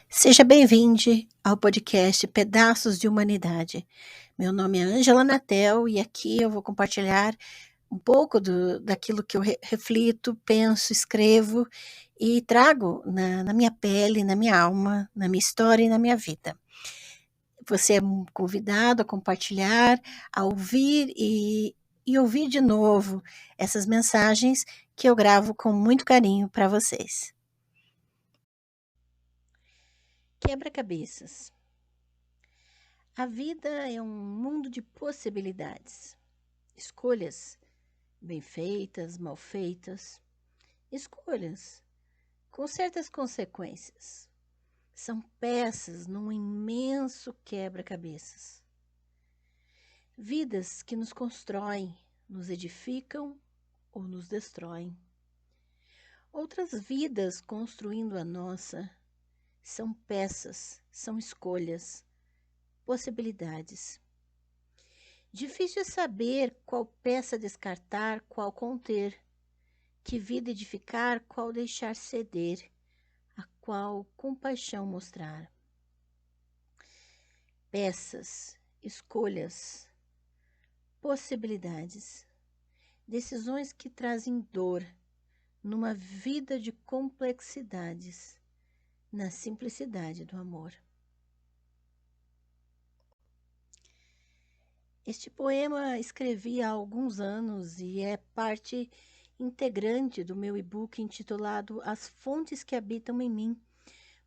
Seja bem-vindo ao podcast Pedaços de Humanidade. Meu nome é Ângela Natel e aqui eu vou compartilhar um pouco daquilo que eu reflito, penso, escrevo e trago na minha pele, na minha alma, na minha história e na minha vida. Você é convidado a compartilhar, a ouvir e ouvir de novo essas mensagens que eu gravo com muito carinho para vocês. Quebra-cabeças. A vida é um mundo de possibilidades, escolhas bem feitas, mal feitas, escolhas com certas consequências. São peças num imenso quebra-cabeças. Vidas que nos constroem, nos edificam ou nos destroem. Outras vidas construindo a nossa são peças, são escolhas, possibilidades. Difícil é saber qual peça descartar, qual conter, que vida edificar, qual deixar ceder, a qual compaixão mostrar. Peças, escolhas, possibilidades, decisões que trazem dor numa vida de complexidades, na simplicidade do amor. Este poema escrevi há alguns anos e é parte integrante do meu e-book intitulado As Fontes que Habitam em Mim,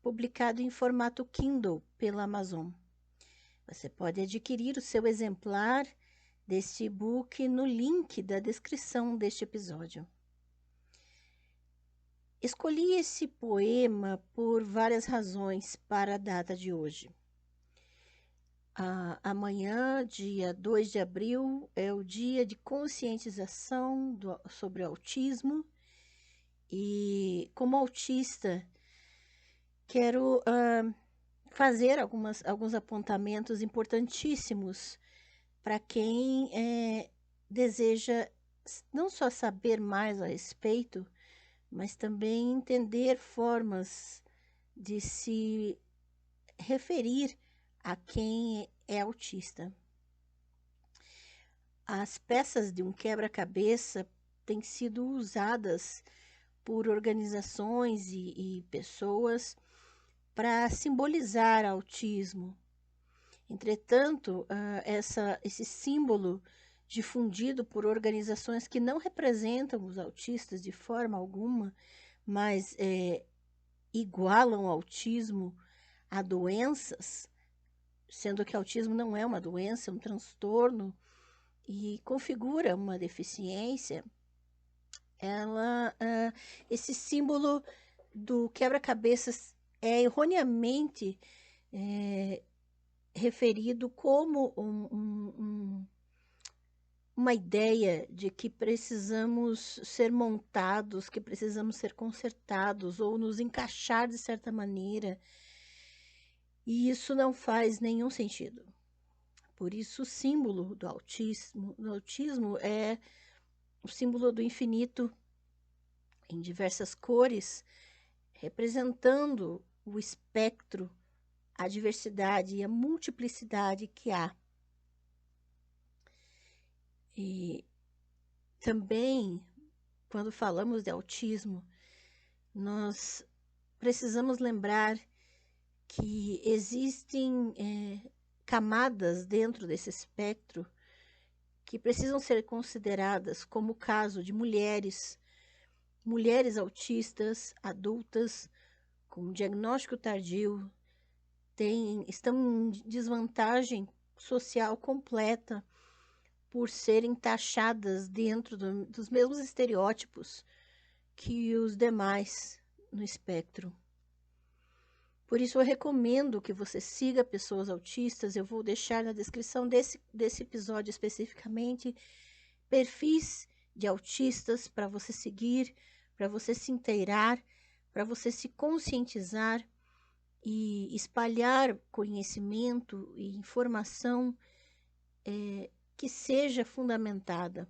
publicado em formato Kindle pela Amazon. Você pode adquirir o seu exemplar deste e-book no link da descrição deste episódio. Escolhi esse poema por várias razões para a data de hoje. Amanhã, dia 2 de abril, é o dia de conscientização sobre autismo e, como autista, quero fazer alguns apontamentos importantíssimos para quem deseja não só saber mais a respeito, mas também entender formas de se referir a quem é autista. As peças de um quebra-cabeça têm sido usadas por organizações e pessoas para simbolizar autismo. Entretanto, esse símbolo difundido por organizações que não representam os autistas de forma alguma, mas igualam o autismo a doenças, sendo que autismo não é uma doença, é um transtorno e configura uma deficiência, esse símbolo do quebra-cabeças é erroneamente referido como uma ideia de que precisamos ser montados, que precisamos ser consertados ou nos encaixar de certa maneira. E isso não faz nenhum sentido. Por isso, o símbolo do autismo é o símbolo do infinito em diversas cores, representando o espectro, a diversidade e a multiplicidade que há. E também, quando falamos de autismo, nós precisamos lembrar que existem camadas dentro desse espectro que precisam ser consideradas, como o caso de mulheres autistas, adultas, com diagnóstico tardio, estão em desvantagem social completa por serem taxadas dentro dos mesmos estereótipos que os demais no espectro. Por isso, eu recomendo que você siga pessoas autistas. Eu vou deixar na descrição desse episódio especificamente perfis de autistas para você seguir, para você se inteirar, para você se conscientizar e espalhar conhecimento e informação que seja fundamentada.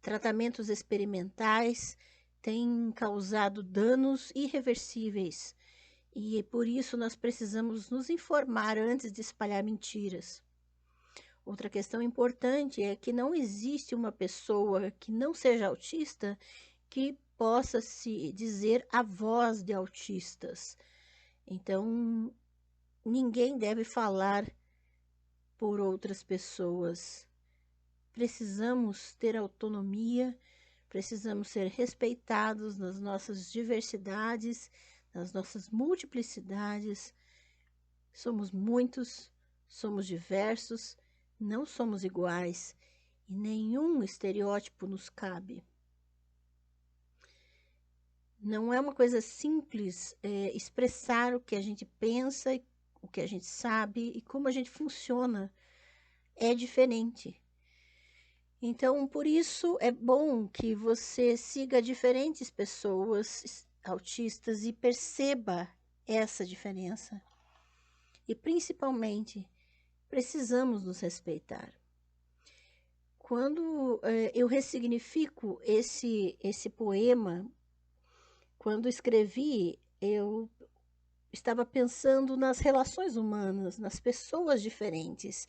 Tratamentos experimentais têm causado danos irreversíveis E por isso nós precisamos nos informar antes de espalhar mentiras. Outra questão importante é que não existe uma pessoa que não seja autista que possa se dizer a voz de autistas. Então, ninguém deve falar por outras pessoas. Precisamos ter autonomia, precisamos ser respeitados nas nossas diversidades, nas nossas multiplicidades. Somos muitos, somos diversos, não somos iguais e nenhum estereótipo nos cabe. Não é uma coisa simples expressar o que a gente pensa, o que a gente sabe e como a gente funciona. É diferente. Então, por isso é bom que você siga diferentes pessoas autistas e perceba essa diferença. E principalmente, precisamos nos respeitar. Quando eu ressignifico esse poema, quando escrevi, eu estava pensando nas relações humanas, nas pessoas diferentes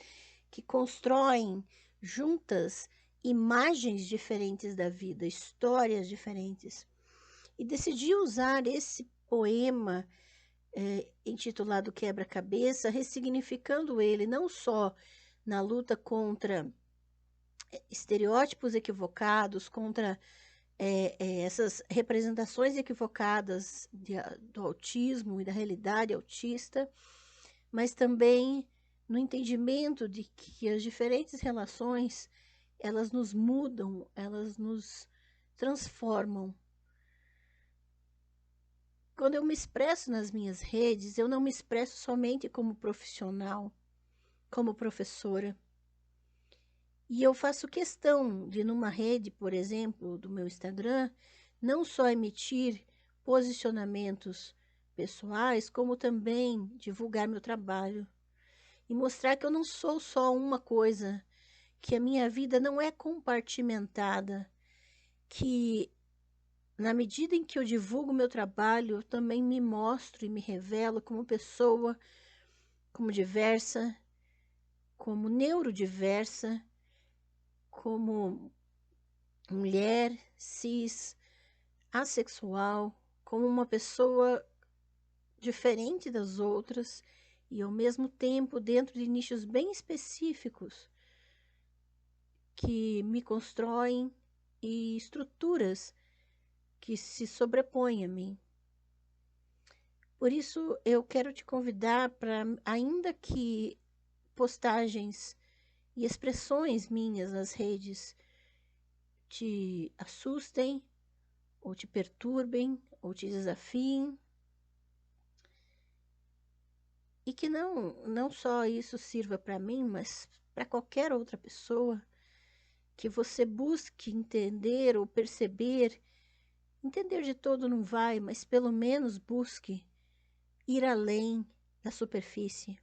que constroem juntas imagens diferentes da vida, histórias diferentes. E decidi usar esse poema intitulado Quebra-Cabeça, ressignificando ele não só na luta contra estereótipos equivocados, contra essas representações equivocadas do autismo e da realidade autista, mas também no entendimento de que as diferentes relações, elas nos mudam, elas nos transformam. Quando eu me expresso nas minhas redes, eu não me expresso somente como profissional, como professora. E eu faço questão de, numa rede, por exemplo, do meu Instagram, não só emitir posicionamentos pessoais, como também divulgar meu trabalho e mostrar que eu não sou só uma coisa, que a minha vida não é compartimentada, que na medida em que eu divulgo meu trabalho, eu também me mostro e me revelo como pessoa, como diversa, como neurodiversa, como mulher, cis, assexual, como uma pessoa diferente das outras e, ao mesmo tempo, dentro de nichos bem específicos que me constroem e estruturas que se sobrepõem a mim. Por isso, eu quero te convidar para, ainda que postagens e expressões minhas nas redes te assustem, ou te perturbem, ou te desafiem, e que não só isso sirva para mim, mas para qualquer outra pessoa, que você busque entender ou perceber, entender de todo não vai, mas pelo menos busque ir além da superfície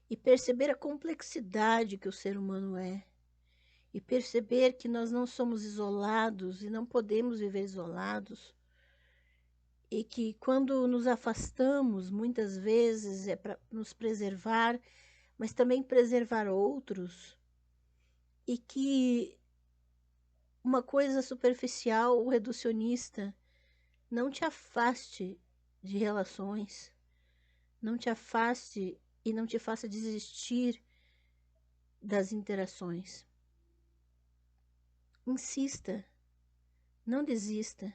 e perceber a complexidade que o ser humano é, e perceber que nós não somos isolados e não podemos viver isolados, e que quando nos afastamos, muitas vezes é para nos preservar, mas também preservar outros, e que uma coisa superficial ou reducionista não te afaste de relações, não te afaste e não te faça desistir das interações. Insista, não desista,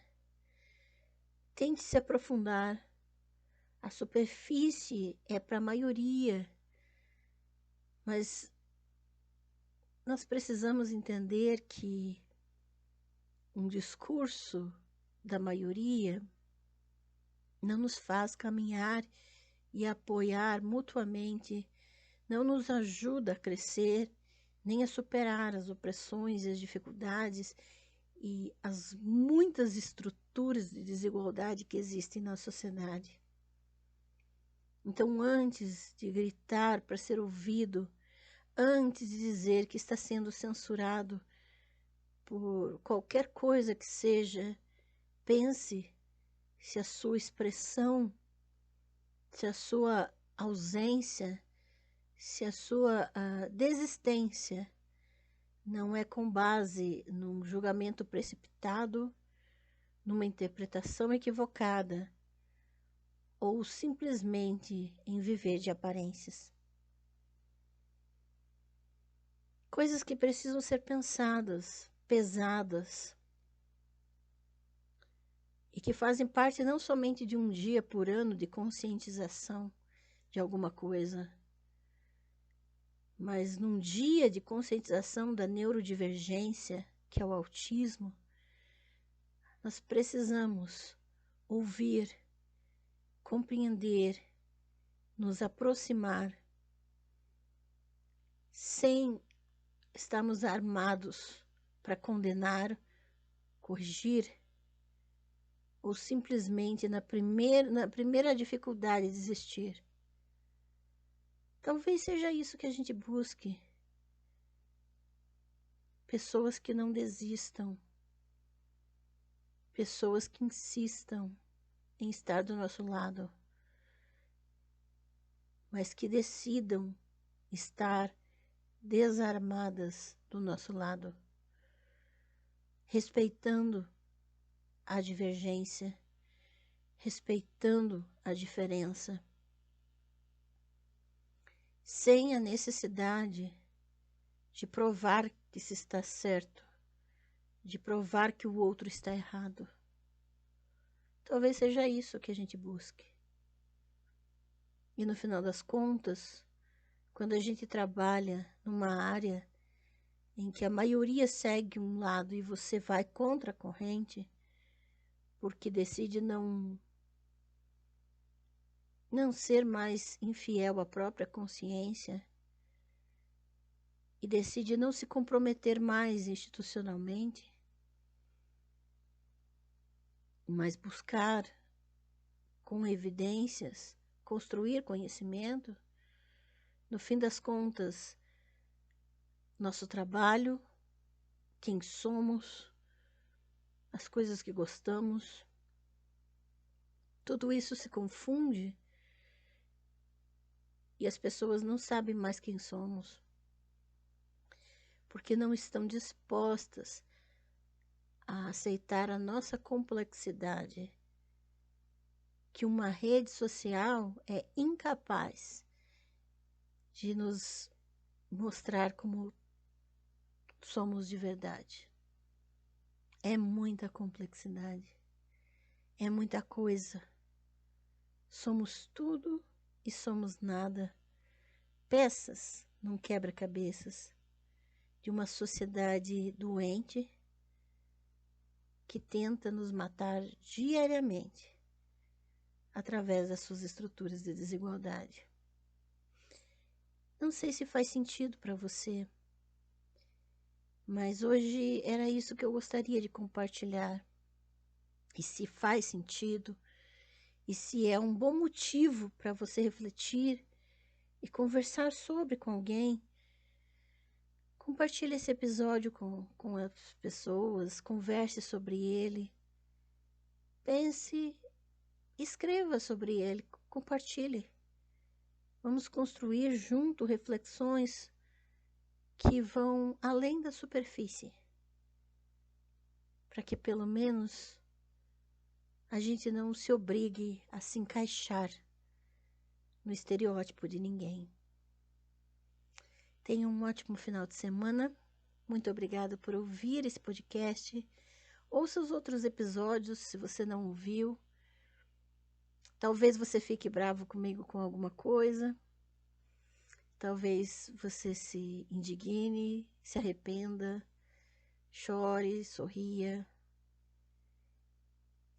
tente se aprofundar. A superfície é para a maioria, mas nós precisamos entender que um discurso da maioria não nos faz caminhar e apoiar mutuamente, não nos ajuda a crescer, nem a superar as opressões e as dificuldades e as muitas estruturas de desigualdade que existem na sociedade. Então, antes de gritar para ser ouvido, antes de dizer que está sendo censurado por qualquer coisa que seja, pense se a sua expressão se a sua ausência, se a sua desistência não é com base num julgamento precipitado, numa interpretação equivocada, ou simplesmente em viver de aparências. Coisas que precisam ser pensadas, pesadas, e que fazem parte não somente de um dia por ano de conscientização de alguma coisa, mas num dia de conscientização da neurodivergência, que é o autismo, nós precisamos ouvir, compreender, nos aproximar, sem estarmos armados para condenar, corrigir, ou simplesmente na primeira dificuldade desistir. Talvez seja isso que a gente busque. Pessoas que não desistam. Pessoas que insistam em estar do nosso lado. Mas que decidam estar desarmadas do nosso lado. Respeitando a divergência. Respeitando a diferença. Sem a necessidade de provar que se está certo, de provar que o outro está errado. Talvez seja isso que a gente busque. E no final das contas, quando a gente trabalha numa área em que a maioria segue um lado e você vai contra a corrente, porque decide não ser mais infiel à própria consciência, e decide não se comprometer mais institucionalmente, mas buscar com evidências, construir conhecimento, no fim das contas, nosso trabalho, quem somos, as coisas que gostamos, tudo isso se confunde e as pessoas não sabem mais quem somos, porque não estão dispostas a aceitar a nossa complexidade, que uma rede social é incapaz de nos mostrar como somos de verdade. É muita complexidade, é muita coisa. Somos tudo e somos nada, peças num quebra-cabeças de uma sociedade doente que tenta nos matar diariamente através das suas estruturas de desigualdade. Não sei se faz sentido para você, mas hoje era isso que eu gostaria de compartilhar. E se faz sentido, e se é um bom motivo para você refletir e conversar sobre com alguém, compartilhe esse episódio com as pessoas, converse sobre ele, pense, escreva sobre ele, compartilhe. Vamos construir junto reflexões que vão além da superfície, para que pelo menos a gente não se obrigue a se encaixar no estereótipo de ninguém. Tenha um ótimo final de semana. Muito obrigada por ouvir esse podcast. Ouça os outros episódios se você não ouviu. Talvez você fique bravo comigo com alguma coisa. Talvez você se indigne, se arrependa, chore, sorria.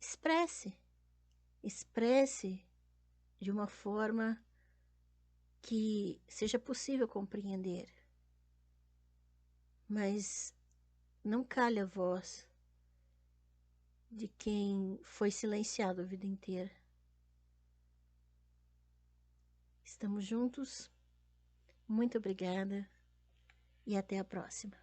Expresse de uma forma que seja possível compreender. Mas não calhe a voz de quem foi silenciado a vida inteira. Estamos juntos. Muito obrigada e até a próxima.